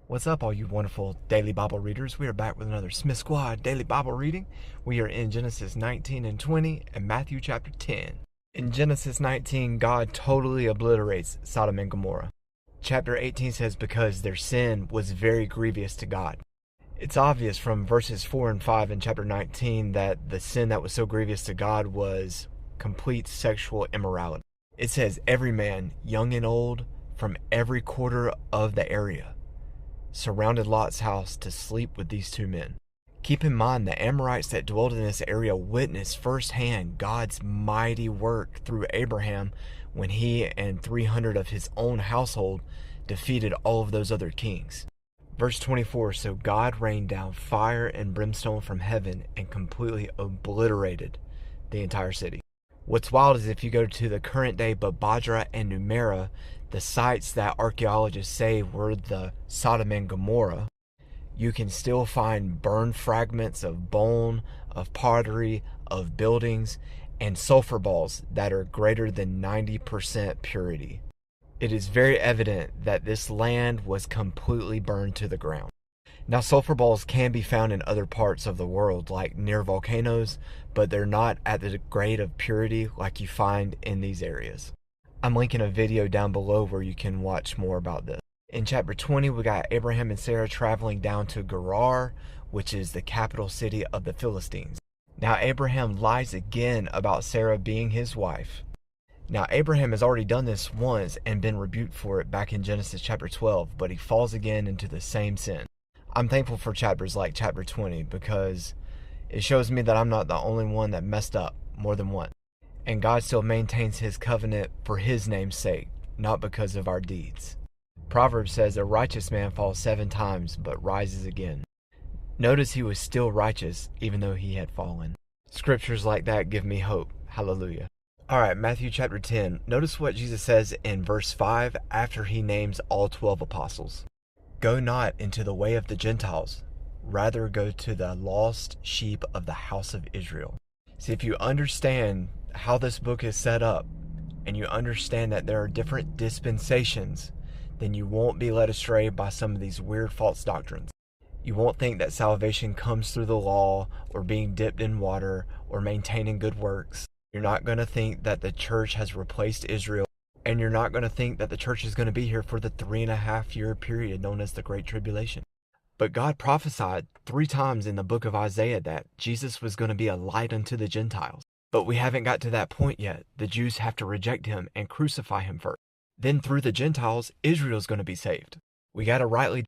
What's up, all you wonderful daily Bible readers? We are back with another Smith Squad daily Bible reading. We are in Genesis 19 and 20 and Matthew chapter 10. In Genesis 19, God totally obliterates Sodom and Gomorrah. Chapter 18 says, because their sin was very grievous to God. It's obvious from verses 4 and 5 in chapter 19 that the sin that was so grievous to God was complete sexual immorality. It says, every man, young and old, from every quarter of the area, surrounded Lot's house to sleep with these two men. Keep in mind, the Amorites that dwelled in this area witnessed firsthand God's mighty work through Abraham when he and 300 of his own household defeated all of those other kings. Verse 24, so God rained down fire and brimstone from heaven and completely obliterated the entire city. What's wild is if you go to the current day Babadra and Numera, the sites that archaeologists say were the Sodom and Gomorrah, you can still find burned fragments of bone, of pottery, of buildings, and sulfur balls that are greater than 90% purity. It is very evident that this land was completely burned to the ground. Now, sulfur balls can be found in other parts of the world, like near volcanoes, but they're not at the grade of purity like you find in these areas. I'm linking a video down below where you can watch more about this. In chapter 20, we got Abraham and Sarah traveling down to Gerar, which is the capital city of the Philistines. Now, Abraham lies again about Sarah being his wife. Now, Abraham has already done this once and been rebuked for it back in Genesis chapter 12, but he falls again into the same sin. I'm thankful for chapters like chapter 20 because it shows me that I'm not the only one that messed up more than once. And God still maintains his covenant for his name's sake, not because of our deeds. Proverbs says a righteous man falls 7 times but rises again. Notice he was still righteous even though he had fallen. Scriptures like that give me hope. Hallelujah. Alright, Matthew chapter 10. Notice what Jesus says in verse 5 after he names all 12 apostles. Go not into the way of the Gentiles, rather go to the lost sheep of the house of Israel. See, if you understand how this book is set up, and you understand that there are different dispensations, then you won't be led astray by some of these weird false doctrines. You won't think that salvation comes through the law, or being dipped in water, or maintaining good works. You're not going to think that the church has replaced Israel. And you're not going to think that the church is going to be here for the 3.5-year period known as the Great Tribulation. But God prophesied 3 times in the book of Isaiah that Jesus was going to be a light unto the Gentiles. But we haven't got to that point yet. The Jews have to reject him and crucify him first. Then through the Gentiles, Israel's going to be saved. We got to rightly